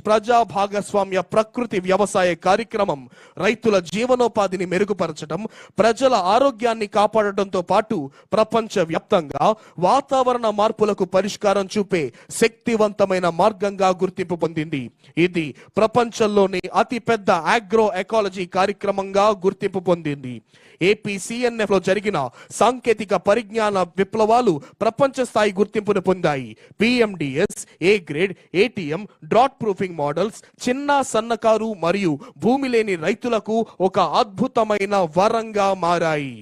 ప్రజా భాగస్వామ్య ప్రకృతి వ్యవసాయ కార్యక్రమం రైతుల జీవనోపాధిని మెరుగుపరచడం, ప్రజల ఆరోగ్యాన్ని కాపాడటంతో పాటు ప్రపంచ వ్యాప్తంగా వాతావరణ మార్పులకు పరిష్కారం చూపే శక్తివంతమైన మార్గంగా గుర్తింపు పొందింది. ఇది ప్రపంచంలోని అతిపెద్ద ఆగ్రో ఎకాలజీ కార్యక్రమంగా గుర్తింపు పొందింది. APCNF లో జరిగిన సాంకేతిక పరిజ్ఞాన విప్లవాలు ప్రపంచ స్థాయి గుర్తింపును పొందాయి. PMDS, A grade, ATM, drought proofing models చిన్న, సన్నకారు మరియు భూమి లేని రైతులకు ఒక అద్భుతమైన వరంగా మారాయి.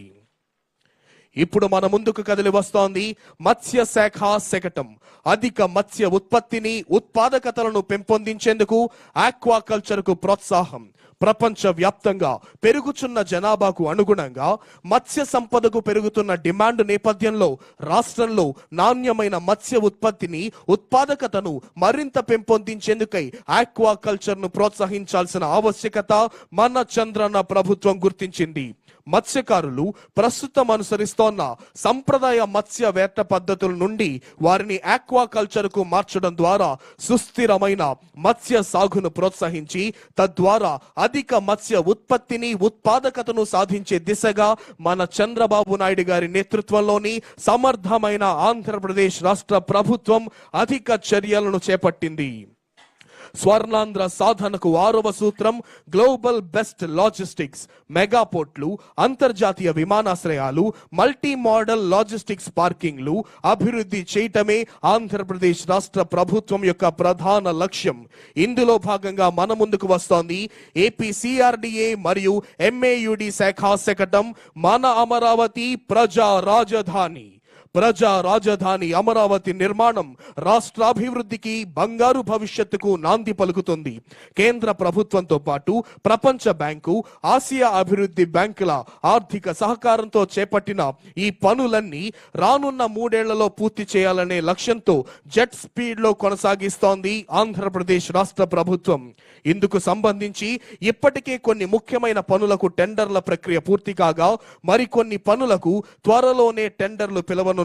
ఇప్పుడు మన ముందుకు కదిలి వస్తోంది మత్స్య శాఖ శకటం. అధిక మత్స్య ఉత్పత్తిని, ఉత్పాదకతలను పెంపొందించేందుకు ఆక్వాకల్చర్ కు ప్రోత్సాహం. ప్రపంచ వ్యాప్తంగా పెరుగుతున్న జనాభాకు అనుగుణంగా మత్స్య సంపదకు పెరుగుతున్న డిమాండ్ నేపథ్యంలో రాష్ట్రంలో నాణ్యమైన మత్స్య ఉత్పత్తిని, ఉత్పాదకతను మరింత పెంపొందించేందుకై ఆక్వాకల్చర్ ను ప్రోత్సహించాల్సిన ఆవశ్యకత మన చంద్రన్న ప్రభుత్వం గుర్తించింది. మత్స్యకారులు ప్రస్తుతం అనుసరిస్తోన్న సంప్రదాయ మత్స్య వేట పద్ధతుల నుండి వారిని ఆక్వాకల్చర్ కు మార్చడం ద్వారా సుస్థిరమైన మత్స్య సాగును ప్రోత్సహించి తద్వారా అధిక మత్స్య ఉత్పత్తిని, ఉత్పాదకతను సాధించే దిశగా మన చంద్రబాబు నాయుడు గారి నేతృత్వంలోని సమర్థమైన ఆంధ్రప్రదేశ్ రాష్ట్ర ప్రభుత్వం అధిక చర్యలను చేపట్టింది. స్వర్ణాంధ్ర సాధనకు 6వ సూత్రం గ్లోబల్ బెస్ట్ లాజిస్టిక్స్. మెగా పోర్ట్లు, అంతర్జాతీయ విమానాశ్రయాలు, మల్టీ మోడల్ లాజిస్టిక్స్ పార్కింగ్లు అభివృద్ధి చేయటమే ఆంధ్రప్రదేశ్ రాష్ట్ర ప్రభుత్వం యొక్క ప్రధాన లక్ష్యం. ఇందులో భాగంగా మన ముందుకు వస్తోంది APCRDA మరియు MAUD శాఖా శకటం మన అమరావతి ప్రజా రాజధాని. ప్రజా రాజధాని అమరావతి నిర్మాణం రాష్ట్రాభివృద్ధికి, బంగారు భవిష్యత్తుకు నాంది పలుకుతుంది. కేంద్ర ప్రభుత్వంతో పాటు ప్రపంచ బ్యాంకు, ఆసియా అభివృద్ధి బ్యాంకుల ఆర్థిక సహకారంతో చేపట్టిన ఈ పనులన్నీ రానున్న 3 ఏళ్లలో పూర్తి చేయాలనే లక్ష్యంతో జెట్ స్పీడ్ లో కొనసాగిస్తోంది ఆంధ్రప్రదేశ్ రాష్ట్ర ప్రభుత్వం. ఇందుకు సంబంధించి ఇప్పటికే కొన్ని ముఖ్యమైన పనులకు టెండర్ల ప్రక్రియ పూర్తి కాగా మరికొన్ని పనులకు త్వరలోనే టెండర్లు పిలవనున్నారు.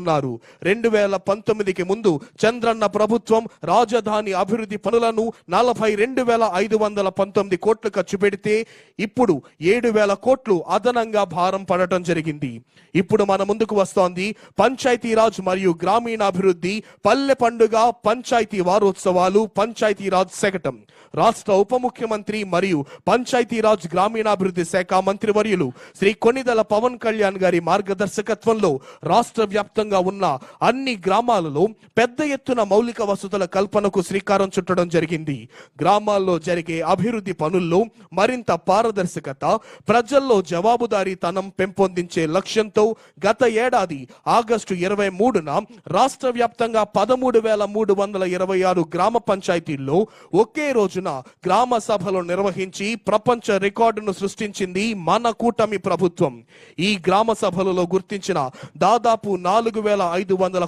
2019కి ముందు చంద్రన్న ప్రభుత్వం రాజధాని అభివృద్ధి పనులను 42,519 కోట్లు ఖర్చు పెడితే ఇప్పుడు 7,000 కోట్లు అదనంగా భారం పడటం జరిగింది. ఇప్పుడు మన ముందుకు వస్తోంది పంచాయతీరాజ్ మరియు గ్రామీణాభివృద్ధి, పల్లె పండుగ, పంచాయతీ వారోత్సవాలు, పంచాయతీరాజ్ శకటం. రాష్ట్ర ఉప ముఖ్యమంత్రి మరియు పంచాయతీరాజ్ గ్రామీణాభివృద్ధి శాఖ మంత్రివర్యులు శ్రీ కొణిదెల పవన్ కళ్యాణ్ గారి మార్గదర్శకత్వంలో రాష్ట్ర వ్యాప్తంగా ఉన్న అన్ని గ్రామాలలో పెద్ద ఎత్తున మౌలిక వసతుల కల్పనకు శ్రీకారం చుట్టడం జరిగింది. గ్రామాల్లో జరిగే అభివృద్ధి పనుల్లో మరింత పారదర్శకత, ప్రజల్లో జవాబుదారీతనం పెంపొందించే లక్ష్యంతో గత ఏడాది ఆగస్టు 23న రాష్ట్ర వ్యాప్తంగా 13,326 గ్రామ పంచాయతీల్లో ఒకే రోజున గ్రామ సభలు నిర్వహించి ప్రపంచ రికార్డును సృష్టించింది మన కూటమి ప్రభుత్వం. ఈ గ్రామ సభలలో గుర్తించిన దాదాపు 4,500